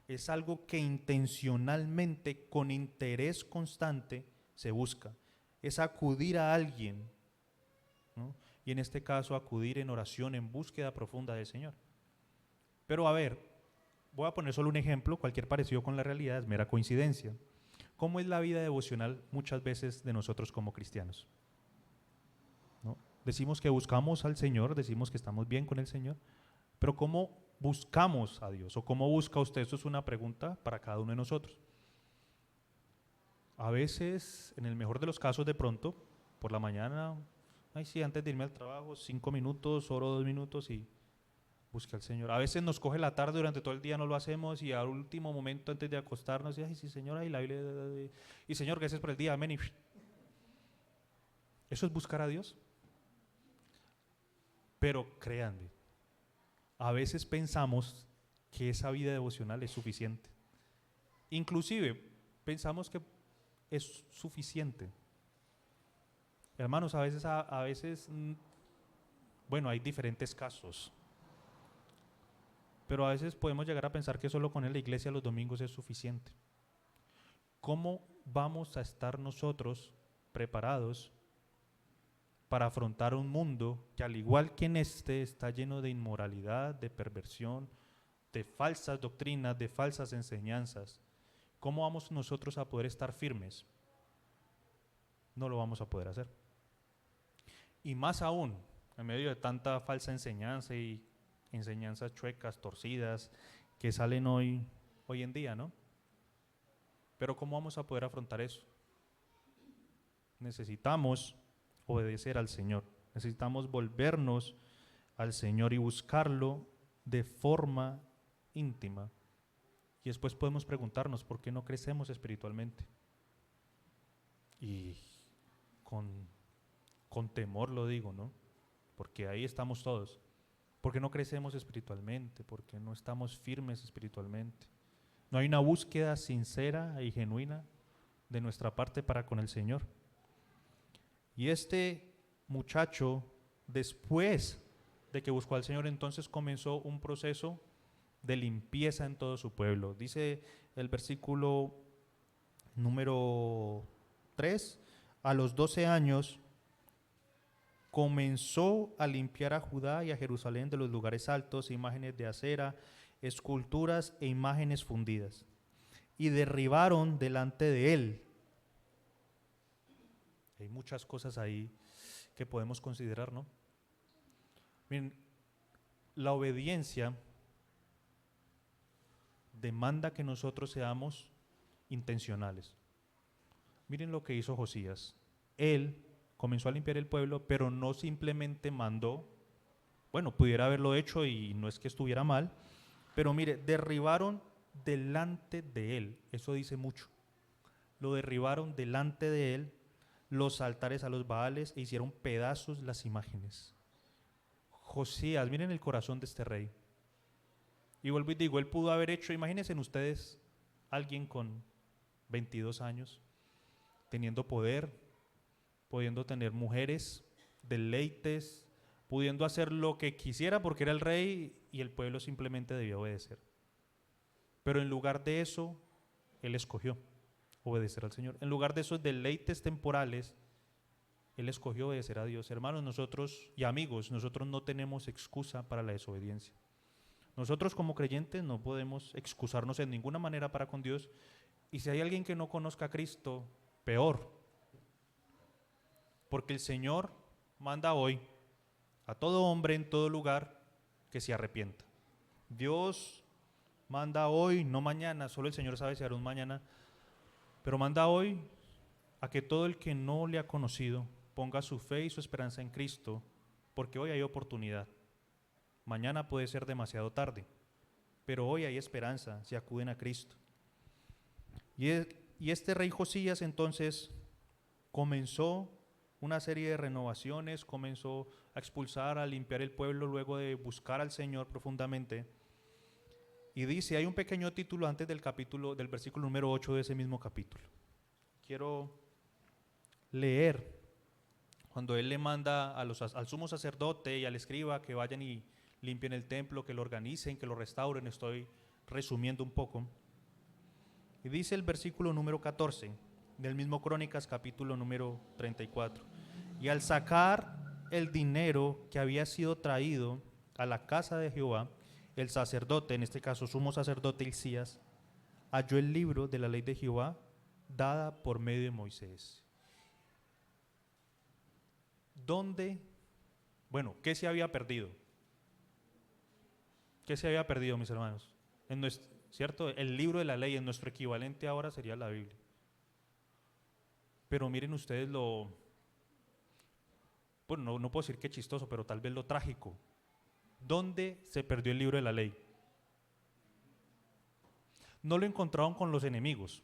Es algo que intencionalmente, con interés constante, se busca. Es acudir a alguien, ¿no? Y en este caso acudir en oración, en búsqueda profunda del Señor. Pero a ver, voy a poner solo un ejemplo, cualquier parecido con la realidad es mera coincidencia. ¿Cómo es la vida devocional muchas veces de nosotros como cristianos? ¿No? Decimos que buscamos al Señor, decimos que estamos bien con el Señor, pero ¿cómo buscamos a Dios? ¿O cómo busca usted? Eso es una pregunta para cada uno de nosotros. A veces, en el mejor de los casos, de pronto, por la mañana, ay sí, antes de irme al trabajo, 5 minutos, oro 2 minutos y busque al Señor. A veces nos coge la tarde, durante todo el día no lo hacemos, y al último momento antes de acostarnos, ay sí Señor, ay la Biblia, y Señor, gracias por el día, amén. Eso es buscar a Dios. Pero créanme, a veces pensamos que esa vida devocional es suficiente. Inclusive pensamos que es suficiente. Hermanos, a veces, bueno, hay diferentes casos, pero a veces podemos llegar a pensar que solo con la iglesia los domingos es suficiente. ¿Cómo vamos a estar nosotros preparados para afrontar un mundo que, al igual que en este, está lleno de inmoralidad, de perversión, de falsas doctrinas, de falsas enseñanzas? ¿Cómo vamos nosotros a poder estar firmes? No lo vamos a poder hacer. Y más aún, en medio de tanta falsa enseñanza y enseñanzas chuecas, torcidas, que salen hoy en día, ¿no? Pero ¿cómo vamos a poder afrontar eso? Necesitamos obedecer al Señor. Necesitamos volvernos al Señor y buscarlo de forma íntima. Y después podemos preguntarnos por qué no crecemos espiritualmente. Y con temor lo digo, ¿no? Porque ahí estamos todos. ¿Por qué no crecemos espiritualmente? ¿Por qué no estamos firmes espiritualmente? No hay una búsqueda sincera y genuina de nuestra parte para con el Señor. Y este muchacho, después de que buscó al Señor, entonces comenzó un proceso de limpieza en todo su pueblo. Dice el versículo número 3, a los 12 años comenzó a limpiar a Judá y a Jerusalén de los lugares altos, imágenes de acera, esculturas e imágenes fundidas, y derribaron delante de él. Hay muchas cosas ahí que podemos considerar, ¿no? Miren, la obediencia demanda que nosotros seamos intencionales. Miren lo que hizo Josías. Él comenzó a limpiar el pueblo, pero no simplemente mandó, bueno, pudiera haberlo hecho y no es que estuviera mal, pero mire, derribaron delante de él, eso dice mucho. Lo derribaron delante de él, los altares a los Baales, e hicieron pedazos las imágenes. Josías, miren el corazón de este rey. Y vuelvo y digo, él pudo haber hecho, imagínense ustedes, alguien con 22 años, teniendo poder, pudiendo tener mujeres, deleites, pudiendo hacer lo que quisiera porque era el rey y el pueblo simplemente debía obedecer. Pero en lugar de eso, él escogió obedecer al Señor. En lugar de esos deleites temporales, él escogió obedecer a Dios. Hermanos, nosotros y amigos, nosotros no tenemos excusa para la desobediencia. Nosotros como creyentes no podemos excusarnos en ninguna manera para con Dios. Y si hay alguien que no conozca a Cristo, peor. Porque el Señor manda hoy a todo hombre en todo lugar que se arrepienta. Dios manda hoy, no mañana, solo el Señor sabe si hará un mañana, pero manda hoy a que todo el que no le ha conocido ponga su fe y su esperanza en Cristo, porque hoy hay oportunidad. Mañana puede ser demasiado tarde, pero hoy hay esperanza si acuden a Cristo. Y este rey Josías entonces comenzó una serie de renovaciones, comenzó a expulsar, a limpiar el pueblo luego de buscar al Señor profundamente. Y dice, hay un pequeño título antes del capítulo, del versículo número 8 de ese mismo capítulo. Quiero leer cuando él le manda al sumo sacerdote y al escriba que vayan y limpien el templo, que lo organicen, que lo restauren. Estoy resumiendo un poco. Y dice el versículo número 14 del mismo Crónicas, capítulo número 34. Y al sacar el dinero que había sido traído a la casa de Jehová, el sacerdote, en este caso sumo sacerdote Hilcías, halló el libro de la ley de Jehová dada por medio de Moisés. ¿Dónde? Bueno, ¿qué se había perdido? ¿Qué se había perdido, mis hermanos? ¿Cierto? El libro de la ley, en nuestro equivalente ahora sería la Biblia. Pero miren ustedes bueno, no puedo decir que chistoso, pero tal vez lo trágico. ¿Dónde se perdió el libro de la ley? No lo encontraron con los enemigos,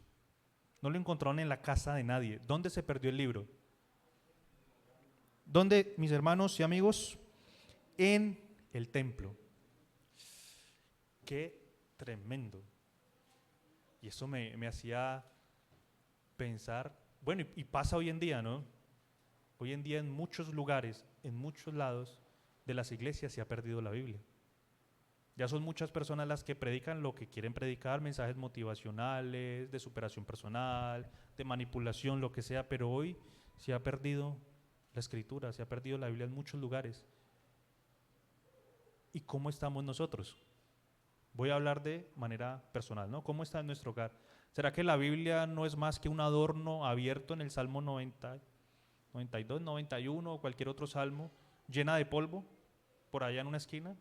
no lo encontraron en la casa de nadie. ¿Dónde se perdió el libro? ¿Dónde, mis hermanos y amigos? En el templo. Qué tremendo. Y eso me hacía pensar, bueno, y pasa hoy en día, ¿no? Hoy en día en muchos lugares, en muchos lados de las iglesias se ha perdido la Biblia. Ya son muchas personas las que predican lo que quieren predicar, mensajes motivacionales, de superación personal, de manipulación, lo que sea, pero hoy se ha perdido la Escritura, se ha perdido la Biblia en muchos lugares. ¿Y cómo estamos nosotros? Voy a hablar de manera personal, ¿no? ¿Cómo está en nuestro hogar? ¿Será que la Biblia no es más que un adorno abierto en el Salmo 90, 92, 91 o cualquier otro salmo, llena de polvo, por allá en una esquina?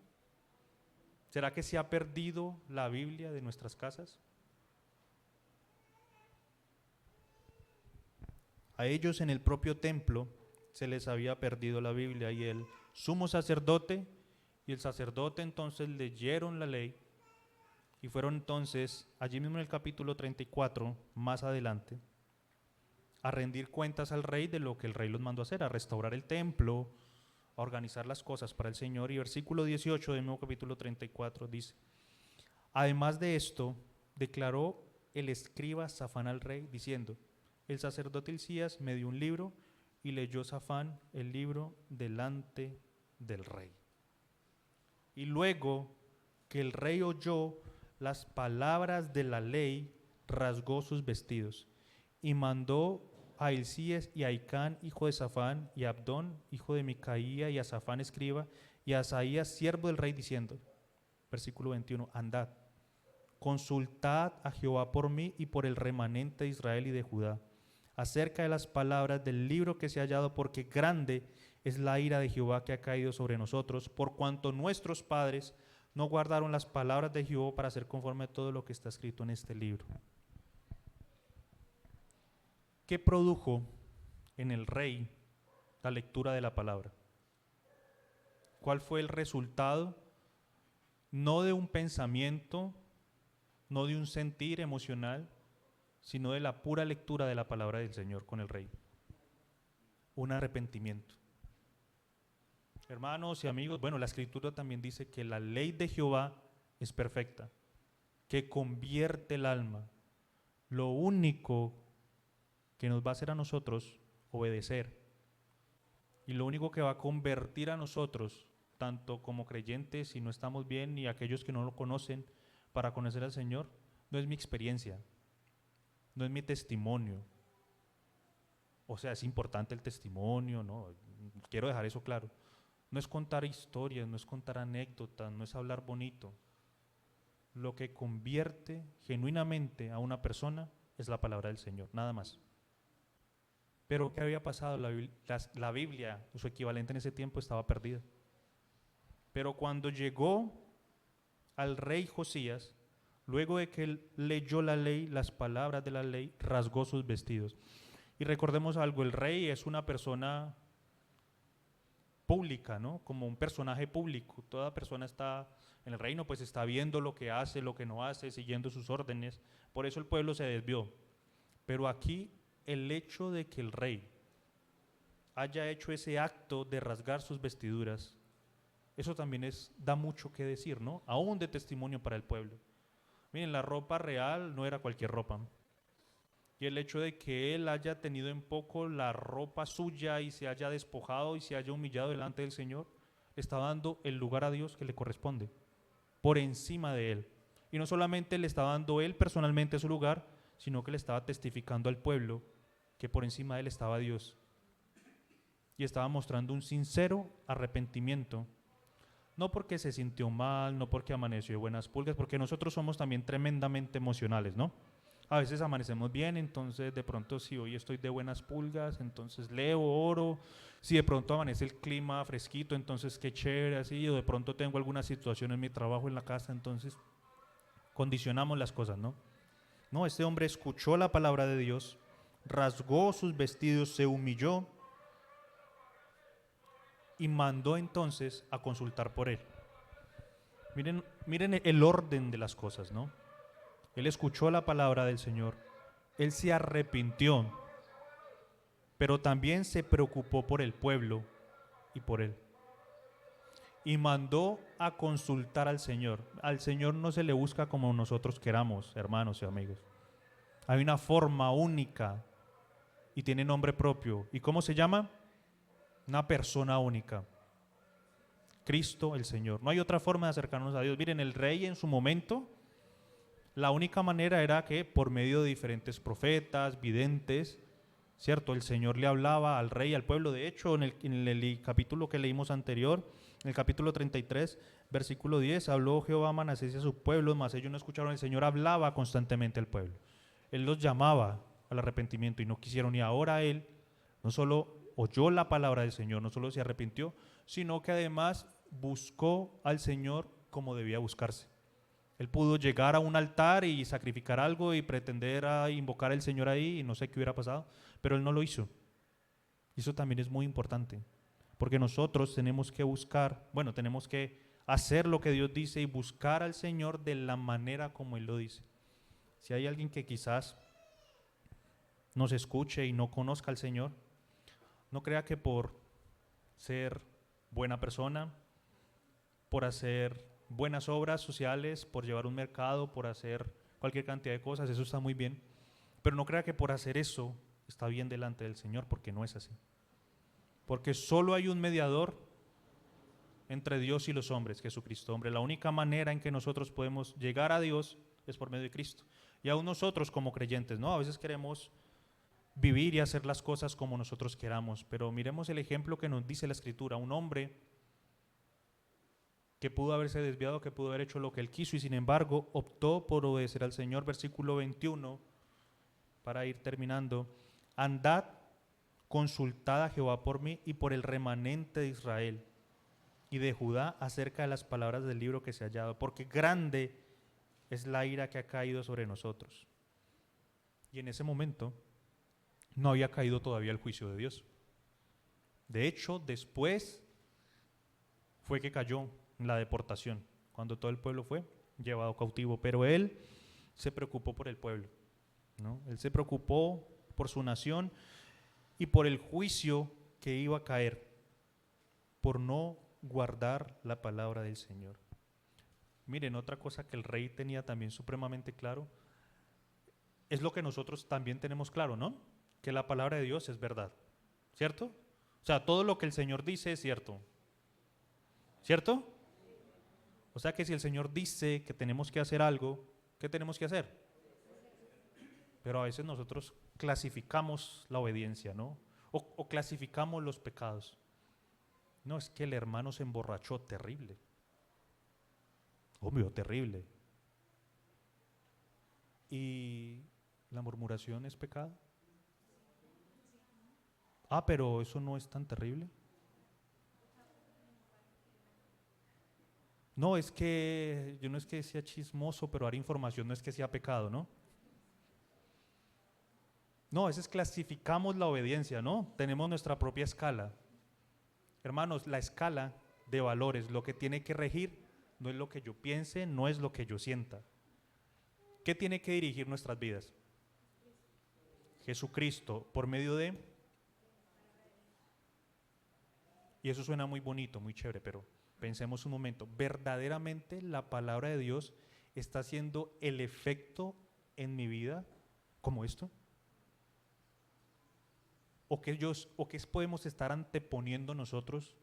¿Será que se ha perdido la Biblia de nuestras casas? A ellos en el propio templo se les había perdido la Biblia y el sumo sacerdote y el sacerdote entonces leyeron la ley y fueron entonces, allí mismo en el capítulo 34, más adelante, a rendir cuentas al rey de lo que el rey los mandó a hacer, a restaurar el templo, a organizar las cosas para el Señor. Y versículo 18 del nuevo capítulo 34 dice, además de esto, declaró el escriba Safán al rey, diciendo, el sacerdote Hilcías me dio un libro, y leyó Safán el libro delante del rey. Y luego que el rey oyó las palabras de la ley, rasgó sus vestidos y mandó a Hilcías y a Icán, hijo de Safán, y a Abdón, hijo de Micaía, y a Safán, escriba, y a Asaías, siervo del rey, diciendo, versículo 21, andad, consultad a Jehová por mí y por el remanente de Israel y de Judá, acerca de las palabras del libro que se ha hallado, porque grande es la ira de Jehová que ha caído sobre nosotros, por cuanto nuestros padres no guardaron las palabras de Jehová para hacer conforme a todo lo que está escrito en este libro. ¿Qué produjo en el rey la lectura de la palabra? ¿Cuál fue el resultado? No de un pensamiento, no de un sentir emocional, sino de la pura lectura de la palabra del Señor con el rey. Un arrepentimiento. Hermanos y amigos, bueno, la Escritura también dice que la ley de Jehová es perfecta, que convierte el alma. Lo único que nos va a hacer a nosotros obedecer, y lo único que va a convertir a nosotros, tanto como creyentes si no estamos bien, y aquellos que no lo conocen, para conocer al Señor, no es mi experiencia, no es mi testimonio. O sea, es importante el testimonio, ¿no? Quiero dejar eso claro. No es contar historias, no es contar anécdotas, no es hablar bonito. Lo que convierte genuinamente a una persona es la palabra del Señor, nada más. Pero ¿qué había pasado? La Biblia, su equivalente en ese tiempo, estaba perdida. Pero cuando llegó al rey Josías, luego de que él leyó la ley, las palabras de la ley, rasgó sus vestidos. Y recordemos algo, el rey es una persona pública, ¿no? Como un personaje público. Toda persona está en el reino, pues está viendo lo que hace, lo que no hace, siguiendo sus órdenes. Por eso el pueblo se desvió. Pero aquí el hecho de que el rey haya hecho ese acto de rasgar sus vestiduras, eso también da mucho que decir, ¿no? Aún de testimonio para el pueblo. Miren, la ropa real no era cualquier ropa. Y el hecho de que él haya tenido en poco la ropa suya y se haya despojado y se haya humillado delante del Señor, le está dando el lugar a Dios que le corresponde, por encima de él. Y no solamente le está dando él personalmente su lugar, sino que le estaba testificando al pueblo que por encima de él estaba Dios. Y estaba mostrando un sincero arrepentimiento. No porque se sintió mal, no porque amaneció de buenas pulgas, porque nosotros somos también tremendamente emocionales, ¿no? A veces amanecemos bien, entonces de pronto si hoy estoy de buenas pulgas, entonces leo, oro. Si de pronto amanece el clima fresquito, entonces qué chévere así, o de pronto tengo alguna situación en mi trabajo, en la casa, entonces condicionamos las cosas, ¿no? No, este hombre escuchó la palabra de Dios, rasgó sus vestidos, se humilló y mandó entonces a consultar por él. Miren el orden de las cosas, ¿no? Él escuchó la palabra del Señor, él se arrepintió, pero también se preocupó por el pueblo y por él. Y mandó a consultar al Señor. Al Señor no se le busca como nosotros queramos, hermanos y amigos. Hay una forma única y tiene nombre propio. ¿Y cómo se llama? Una persona única. Cristo el Señor. No hay otra forma de acercarnos a Dios. Miren, el rey en su momento, la única manera era que por medio de diferentes profetas, videntes, ¿cierto? El Señor le hablaba al rey, al pueblo. De hecho, en el capítulo que leímos anterior, en el capítulo 33, versículo 10, habló Jehová a Manasés y a su pueblo, mas ellos no escucharon. El Señor hablaba constantemente al pueblo. Él los llamaba al arrepentimiento y no quisieron. Y ahora él no solo oyó la palabra del Señor, no solo se arrepintió, sino que además buscó al Señor como debía buscarse. Él pudo llegar a un altar y sacrificar algo y pretender a invocar al Señor ahí y no sé qué hubiera pasado, pero él no lo hizo. Y eso también es muy importante, porque nosotros tenemos que buscar, bueno, tenemos que hacer lo que Dios dice y buscar al Señor de la manera como Él lo dice. Si hay alguien que quizás nos escuche y no conozca al Señor, no crea que por ser buena persona, por hacer buenas obras sociales, por llevar un mercado, por hacer cualquier cantidad de cosas, eso está muy bien, pero no crea que por hacer eso está bien delante del Señor, porque no es así. Porque solo hay un mediador entre Dios y los hombres, Jesucristo, hombre. La única manera en que nosotros podemos llegar a Dios es por medio de Cristo. Y aún nosotros como creyentes, ¿no? A veces queremos vivir y hacer las cosas como nosotros queramos. Pero miremos el ejemplo que nos dice la Escritura. Un hombre que pudo haberse desviado, que pudo haber hecho lo que él quiso y sin embargo optó por obedecer al Señor. Versículo 21, para ir terminando. Andad, consultad a Jehová por mí y por el remanente de Israel y de Judá acerca de las palabras del libro que se ha hallado, porque grande es la ira que ha caído sobre nosotros. Y en ese momento no había caído todavía el juicio de Dios. De hecho, después fue que cayó la deportación, cuando todo el pueblo fue llevado cautivo, pero él se preocupó por el pueblo, ¿no? Él se preocupó por su nación y por el juicio que iba a caer por no guardar la palabra del Señor. Miren, otra cosa que el rey tenía también supremamente claro es lo que nosotros también tenemos claro, ¿no? Que la palabra de Dios es verdad, ¿cierto? O sea, todo lo que el Señor dice es cierto, ¿cierto? O sea que si el Señor dice que tenemos que hacer algo, ¿qué tenemos que hacer? Pero a veces nosotros clasificamos la obediencia, ¿no? O clasificamos los pecados. No, es que el hermano se emborrachó, terrible. Obvio, terrible. ¿Y la murmuración es pecado? Ah, pero eso no es tan terrible. No, es que yo no es que sea chismoso, pero dar información no es que sea pecado, ¿no? No, a veces clasificamos la obediencia, ¿no? Tenemos nuestra propia escala. Hermanos, la escala de valores, lo que tiene que regir, no es lo que yo piense, no es lo que yo sienta. ¿Qué tiene que dirigir nuestras vidas? Jesucristo, por medio de... Y eso suena muy bonito, muy chévere, pero pensemos un momento. ¿Verdaderamente la palabra de Dios está haciendo el efecto en mi vida como esto? ¿O qué podemos estar anteponiendo nosotros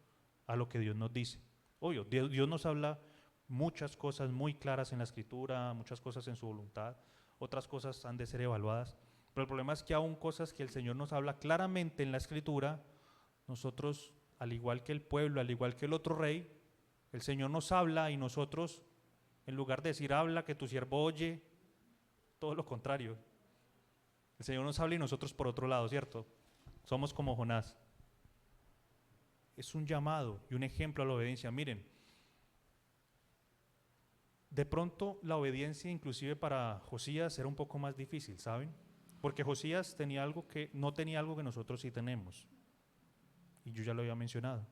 a lo que Dios nos dice? Obvio, Dios nos habla muchas cosas muy claras en la Escritura, muchas cosas en su voluntad, otras cosas han de ser evaluadas, pero el problema es que aún cosas que el Señor nos habla claramente en la Escritura, nosotros, al igual que el pueblo, al igual que el otro rey, el Señor nos habla y nosotros, en lugar de decir habla, que tu siervo oye, todo lo contrario. El Señor nos habla y nosotros por otro lado, ¿cierto? Somos como Jonás. Es un llamado y un ejemplo a la obediencia. Miren, de pronto la obediencia inclusive para Josías era un poco más difícil, ¿saben? Porque Josías tenía algo que no tenía algo que nosotros sí tenemos. Y yo ya lo había mencionado.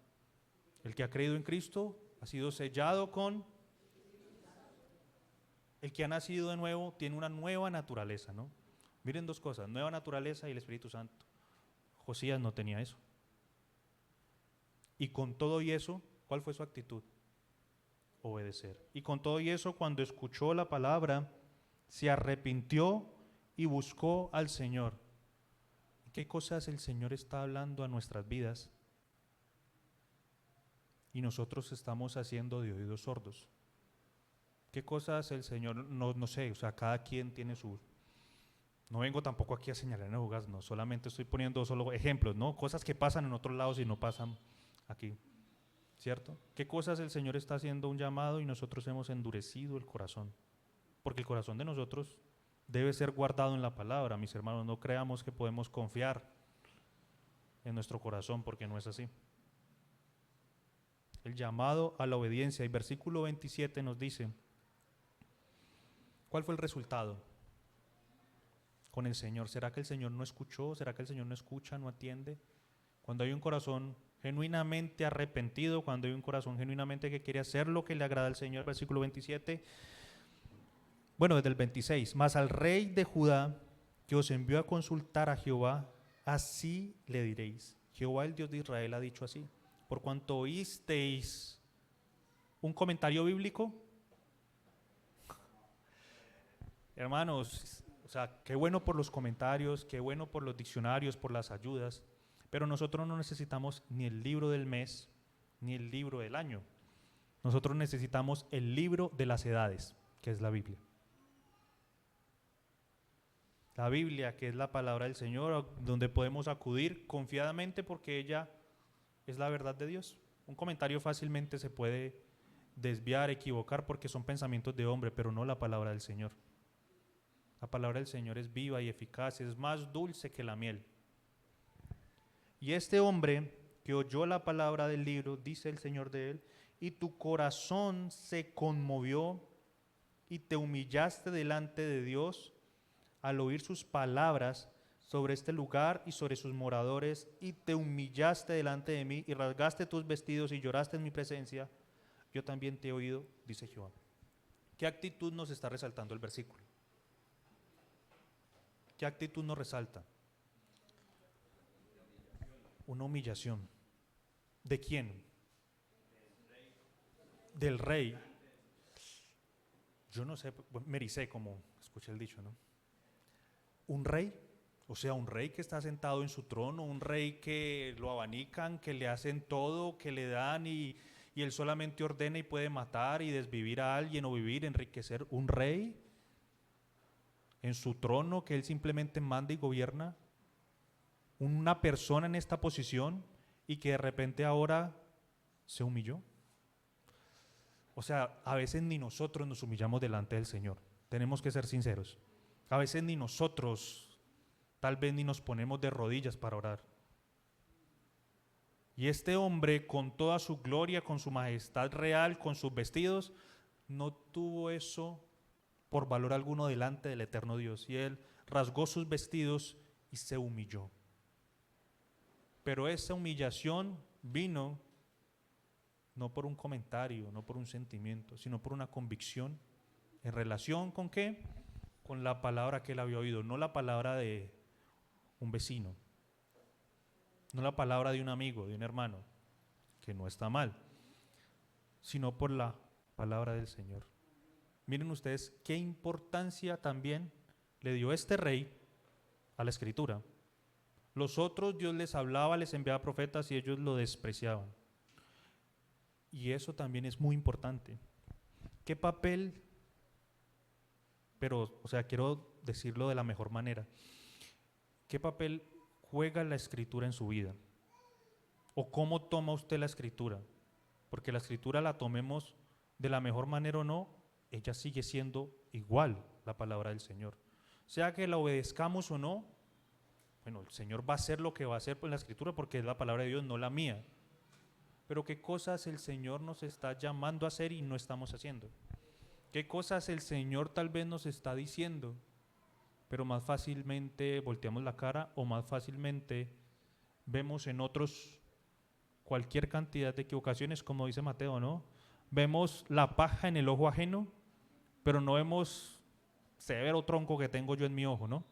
El que ha creído en Cristo ha sido sellado con... El que ha nacido de nuevo tiene una nueva naturaleza, ¿no? Miren dos cosas, nueva naturaleza y el Espíritu Santo. Josías no tenía eso. Y con todo y eso, ¿cuál fue su actitud? Obedecer. Y con todo y eso, cuando escuchó la palabra, se arrepintió y buscó al Señor. ¿Qué cosas el Señor está hablando a nuestras vidas? Y nosotros estamos haciendo de oídos sordos. ¿Qué cosas el Señor, no sé, o sea, cada quien tiene su... No vengo tampoco aquí a señalar en jugas, no, solamente estoy poniendo solo ejemplos, ¿no? Cosas que pasan en otros lados y no pasan aquí, ¿cierto? ¿Qué cosas el Señor está haciendo un llamado y nosotros hemos endurecido el corazón? Porque el corazón de nosotros debe ser guardado en la palabra, mis hermanos, no creamos que podemos confiar en nuestro corazón porque no es así. El llamado a la obediencia, y versículo 27 nos dice, ¿cuál fue el resultado con el Señor? ¿Será que el Señor no escuchó? ¿Será que el Señor no escucha, no atiende? Cuando hay un corazón genuinamente arrepentido, cuando hay un corazón genuinamente que quiere hacer lo que le agrada al Señor, versículo 27, bueno, desde el 26, mas al rey de Judá, que os envió a consultar a Jehová, así le diréis, Jehová el Dios de Israel ha dicho así, por cuanto oísteis un comentario bíblico, hermanos, o sea, qué bueno por los comentarios, qué bueno por los diccionarios, por las ayudas, pero nosotros no necesitamos ni el libro del mes, ni el libro del año. Nosotros necesitamos el libro de las edades, que es la Biblia. La Biblia, que es la palabra del Señor, donde podemos acudir confiadamente porque ella es la verdad de Dios. Un comentario fácilmente se puede desviar, equivocar, porque son pensamientos de hombre, pero no la palabra del Señor. La palabra del Señor es viva y eficaz, es más dulce que la miel. Y este hombre que oyó la palabra del libro, dice el Señor de él, y tu corazón se conmovió y te humillaste delante de Dios al oír sus palabras sobre este lugar y sobre sus moradores, y te humillaste delante de mí y rasgaste tus vestidos y lloraste en mi presencia, yo también te he oído, dice Jehová. ¿Qué actitud nos está resaltando el versículo? ¿Qué actitud nos resalta? Una humillación. ¿De quién? Del rey. Yo no sé, me ericé como escuché el dicho, ¿no? Un rey, o sea, un rey que está sentado en su trono, un rey que lo abanican, que le hacen todo, que le dan y él solamente ordena y puede matar y desvivir a alguien o vivir, enriquecer. Un rey en su trono que él simplemente manda y gobierna. Una persona en esta posición y que de repente ahora se humilló. O sea, a veces ni nosotros nos humillamos delante del Señor. Tenemos que ser sinceros. A veces ni nosotros, tal vez ni nos ponemos de rodillas para orar. Y este hombre, con toda su gloria, con su majestad real, con sus vestidos, no tuvo eso por valor alguno delante del eterno Dios. Y él rasgó sus vestidos y se humilló. Pero esa humillación vino no por un comentario, no por un sentimiento, sino por una convicción. ¿En relación con qué? Con la palabra que él había oído, no la palabra de un vecino, no la palabra de un amigo, de un hermano, que no está mal, sino por la palabra del Señor. Miren ustedes qué importancia también le dio este rey a la Escritura. Los otros Dios les hablaba, les enviaba profetas y ellos lo despreciaban. Y eso también es muy importante. ¿Qué papel? Pero, o sea, quiero decirlo de la mejor manera. ¿Qué papel juega la Escritura en su vida? ¿O cómo toma usted la Escritura? Porque la Escritura la tomemos de la mejor manera o no, ella sigue siendo igual la palabra del Señor. Sea que la obedezcamos o no, bueno, el Señor va a hacer lo que va a hacer en la Escritura porque es la palabra de Dios, no la mía. Pero qué cosas el Señor nos está llamando a hacer y no estamos haciendo. Qué cosas el Señor tal vez nos está diciendo, pero más fácilmente volteamos la cara o más fácilmente vemos en otros cualquier cantidad de equivocaciones, como dice Mateo, ¿no? Vemos la paja en el ojo ajeno, pero no vemos severo tronco que tengo yo en mi ojo, ¿no?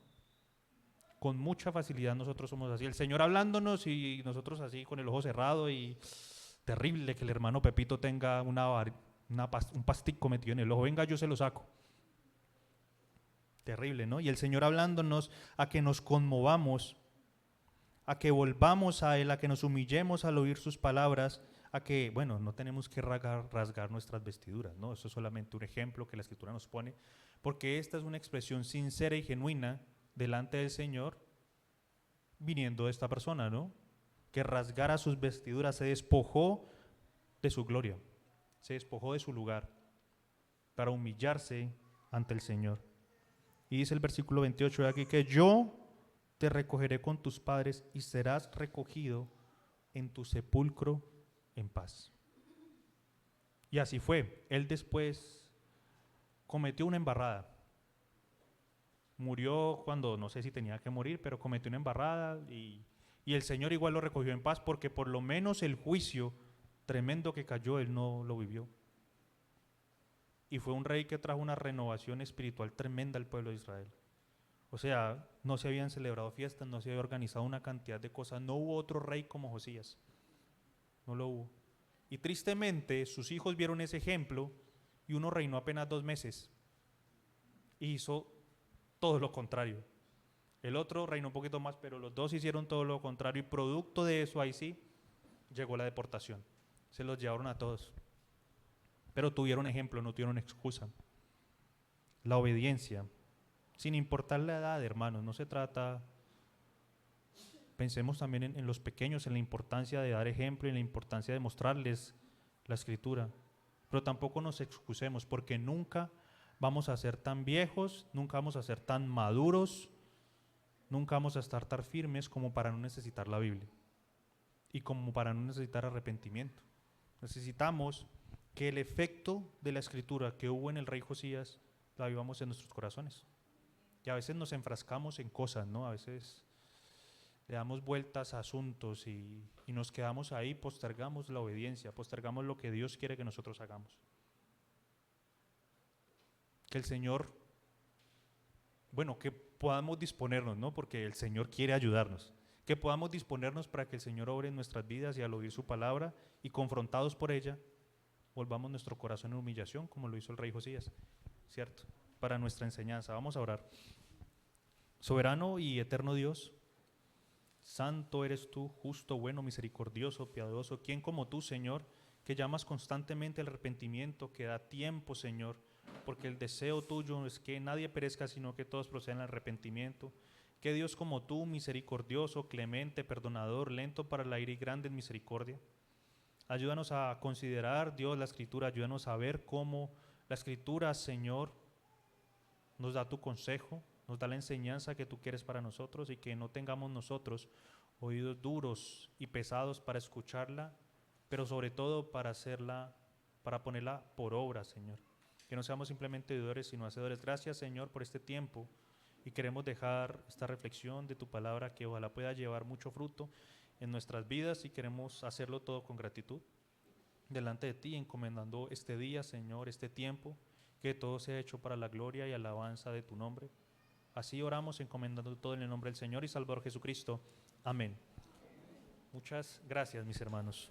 Con mucha facilidad nosotros somos así. El Señor hablándonos y nosotros así con el ojo cerrado y terrible que el hermano Pepito tenga un pastico metido en el ojo. Venga, yo se lo saco. Terrible, ¿no? Y el Señor hablándonos a que nos conmovamos, a que volvamos a Él, a que nos humillemos al oír sus palabras, a que, bueno, no tenemos que rasgar nuestras vestiduras, ¿no? Eso es solamente un ejemplo que la Escritura nos pone, porque esta es una expresión sincera y genuina delante del Señor, viniendo de esta persona, ¿no? Que rasgara sus vestiduras, se despojó de su gloria, se despojó de su lugar para humillarse ante el Señor. Y dice el versículo 28 de aquí que yo te recogeré con tus padres y serás recogido en tu sepulcro en paz. Y así fue. Él después cometió una embarrada. Murió cuando no sé si tenía que morir, pero cometió una embarrada y el Señor igual lo recogió en paz porque por lo menos el juicio tremendo que cayó, él no lo vivió. Y fue un rey que trajo una renovación espiritual tremenda al pueblo de Israel. O sea, no se habían celebrado fiestas, no se había organizado una cantidad de cosas, no hubo otro rey como Josías, no lo hubo. Y tristemente sus hijos vieron ese ejemplo y uno reinó apenas 2 meses y hizo todo lo contrario. El otro reinó un poquito más, pero los dos hicieron todo lo contrario y producto de eso ahí sí llegó la deportación. Se los llevaron a todos. Pero tuvieron ejemplo, no tuvieron excusa. La obediencia. sin importar la edad, hermanos. No se trata, pensemos también en los pequeños, en la importancia de dar ejemplo, en la importancia de mostrarles la Escritura, pero tampoco nos excusemos, porque nunca vamos a ser tan viejos, nunca vamos a ser tan maduros, nunca vamos a estar tan firmes como para no necesitar la Biblia y como para no necesitar arrepentimiento. Necesitamos que el efecto de la Escritura que hubo en el rey Josías la vivamos en nuestros corazones. Y a veces nos enfrascamos en cosas, ¿no? A veces le damos vueltas a asuntos y nos quedamos ahí, postergamos la obediencia, postergamos lo que Dios quiere que nosotros hagamos. Que el Señor, bueno, que podamos disponernos, ¿no? Porque el Señor quiere ayudarnos. Que podamos disponernos para que el Señor obre en nuestras vidas y al oír su palabra y confrontados por ella, volvamos nuestro corazón en humillación, como lo hizo el rey Josías, ¿cierto? Para nuestra enseñanza. Vamos a orar. Soberano y eterno Dios, santo eres tú, justo, bueno, misericordioso, piadoso. ¿Quién como tú, Señor, que llamas constantemente al arrepentimiento, que da tiempo, Señor? Porque el deseo tuyo es que nadie perezca, sino que todos procedan al arrepentimiento. Que Dios como tú, misericordioso, clemente, perdonador, lento para la ira y grande en misericordia. Ayúdanos a considerar, Dios, la Escritura, ayúdanos a ver cómo la Escritura, Señor, nos da tu consejo, nos da la enseñanza que tú quieres para nosotros y que no tengamos nosotros oídos duros y pesados para escucharla, pero sobre todo para hacerla, para ponerla por obra, Señor. Que no seamos simplemente oidores, sino hacedores. Gracias, Señor, por este tiempo y queremos dejar esta reflexión de tu palabra que ojalá pueda llevar mucho fruto en nuestras vidas y queremos hacerlo todo con gratitud delante de ti, encomendando este día, Señor, este tiempo, que todo sea hecho para la gloria y alabanza de tu nombre. Así oramos, encomendando todo en el nombre del Señor y Salvador Jesucristo. Amén. Muchas gracias, mis hermanos.